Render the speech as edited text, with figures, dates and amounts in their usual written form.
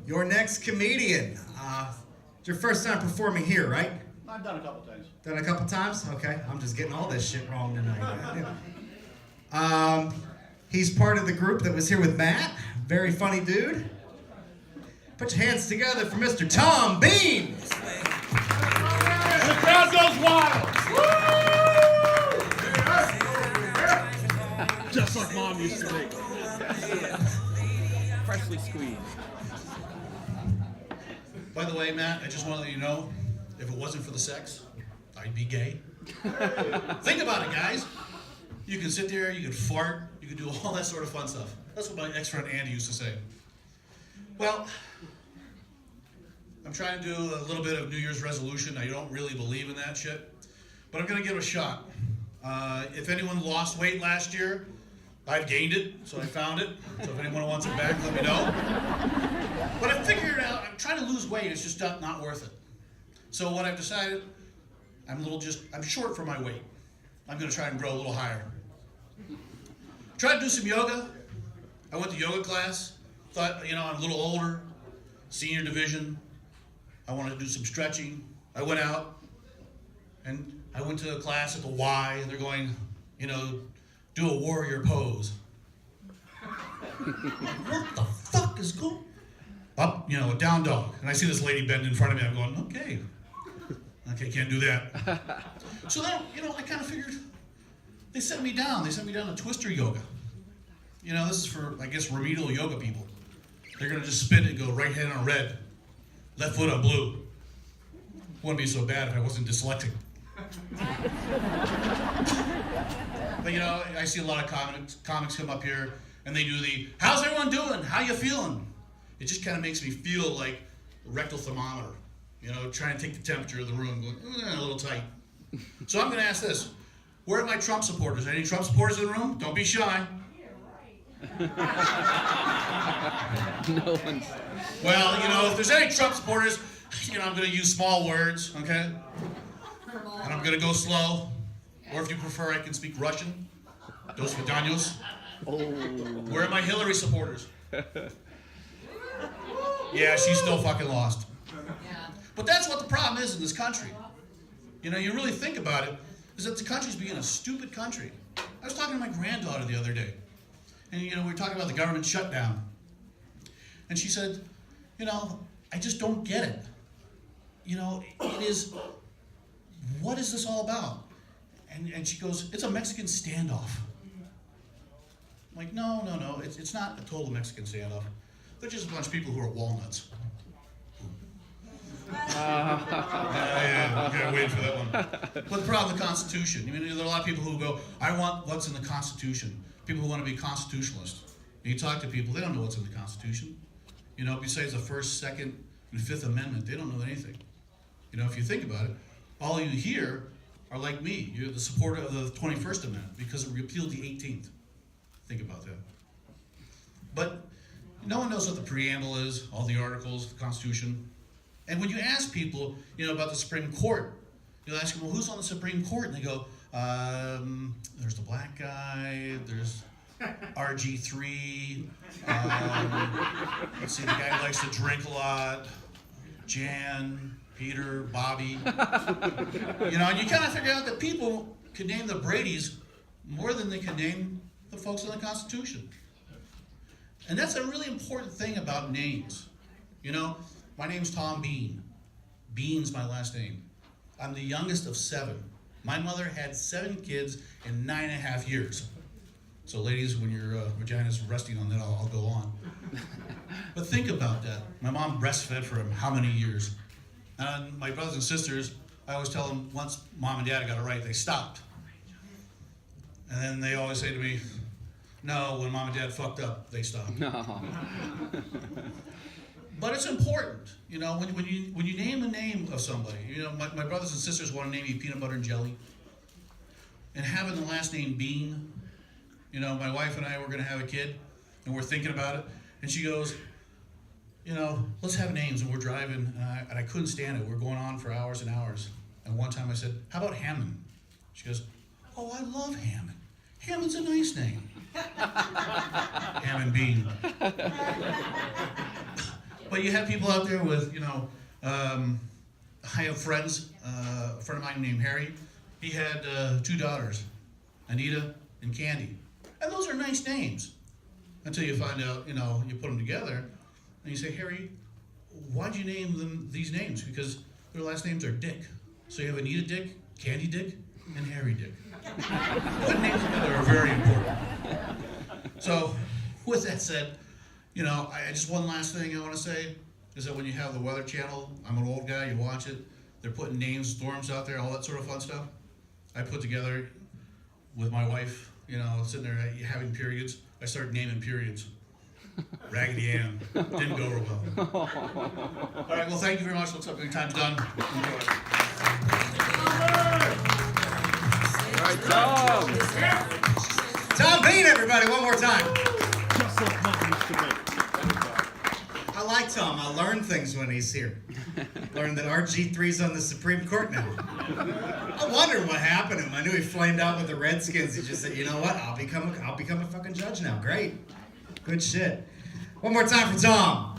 Your next comedian. It's your first time performing here, right? I've done a couple times. Done a couple times? Okay, I'm just getting all this shit wrong tonight. He's part of the group that was here with Matt. Very funny dude. Put your hands together for Mr. Tom Beene. And the crowd goes wild. Just like Mom used to make. Freshly squeezed. By the way, Matt, I just want to let you know, if it wasn't for the sex, I'd be gay. Think about it, guys. You can sit there, you can fart, you can do all that sort of fun stuff. That's what my ex-friend Andy used to say. Well, I'm trying to do a little bit of New Year's resolution. I don't really believe in that shit, but I'm going to give it a shot. If anyone lost weight last year, I've gained it, so I found it. So if anyone wants it back, let me know. But I figured out, I'm trying to lose weight, it's just not worth it. So what I've decided, I'm short for my weight. I'm gonna try and grow a little higher. Tried to do some yoga. I went to yoga class. Thought, I'm a little older, senior division. I wanted to do some stretching. I went out and I went to a class at the Y, and they're going, do a warrior pose. What the fuck is going on? Up, a down dog. And I see this lady bend in front of me. I'm going, okay, can't do that. So then, I kind of figured, they sent me down. They sent me down to twister yoga. This is for, I guess, remedial yoga people. They're going to just spin it and go right hand on red, left foot on blue. Wouldn't be so bad if I wasn't dyslexic. But I see a lot of comics come up here and they do the, how's everyone doing? How you feeling? It just kind of makes me feel like a rectal thermometer, trying to take the temperature of the room, going, a little tight. So I'm going to ask this, where are my Trump supporters? Any Trump supporters in the room? Don't be shy. No one's. Well, if there's any Trump supporters, I'm going to use small words, okay? And I'm going to go slow. Or if you prefer, I can speak Russian. Dos vidanios. Oh. Where are my Hillary supporters? Yeah, she's still fucking lost. But that's what the problem is in this country. You really think about it, is that the country's being a stupid country. I was talking to my granddaughter the other day. And, we were talking about the government shutdown. And she said, I just don't get it. It is, what is this all about? And she goes, it's a Mexican standoff. I'm like, no, it's not a total Mexican standoff. They're just a bunch of people who are walnuts. Yeah, wait for that one. But the problem with the Constitution, there are a lot of people who go, I want what's in the Constitution. People who want to be constitutionalists. And you talk to people, they don't know what's in the Constitution. Besides the First, Second, and Fifth Amendment, they don't know anything. If you think about it, all you hear are like me. You're the supporter of the 21st Amendment because it repealed the 18th. Think about that. But no one knows what the preamble is, all the articles, the Constitution. And when you ask people, about the Supreme Court, you'll ask them, well, who's on the Supreme Court? And they go, there's the black guy, there's RG3, let's see, the guy who likes to drink a lot, Jan, Peter, Bobby. And you kind of figure out that people can name the Bradys more than they can name the folks in the Constitution. And that's a really important thing about names. My name's Tom Beene. Beane's my last name. I'm the youngest of 7. My mother had 7 kids in 9.5 years. So ladies, when your vagina's resting on that, I'll go on. But think about that. My mom breastfed for how many years? And my brothers and sisters, I always tell them, once mom and dad got it right, they stopped. And then they always say to me, no, when mom and dad fucked up, they stopped. No. But it's important, when you name a name of somebody. My brothers and sisters want to name me Peanut Butter and Jelly. And having the last name Beene, my wife and I were going to have a kid, and we're thinking about it. And she goes, let's have names. And we're driving, and I couldn't stand it. We're going on for hours and hours. And one time I said, how about Hammond? She goes, oh, I love Hammond. Hammond's a nice name. Ham and Beene. But you have people out there with, I have friends, a friend of mine named Harry. He had 2 daughters, Anita and Candy. And those are nice names. Until you find out, you put them together, and you say, Harry, why'd you name them these names? Because their last names are Dick. So you have Anita Dick, Candy Dick, and Harry Dick. Putting names together are very important. So, with that said, I just one last thing I want to say is that when you have the Weather Channel, I'm an old guy, you watch it, they're putting names, storms out there, all that sort of fun stuff. I put together with my wife, sitting there having periods. I started naming periods. Raggedy Ann. Didn't go real well. All right, well, thank you very much. Looks like your time's done. Enjoy. All right, Tom. Tom Beene, everybody, one more time. Just like Mom used to make. I like Tom. I learn things when he's here. Learned that RG3's on the Supreme Court now. I wondered what happened to him. I knew he flamed out with the Redskins. He just said, you know what? I'll become a fucking judge now. Great. Good shit. One more time for Tom.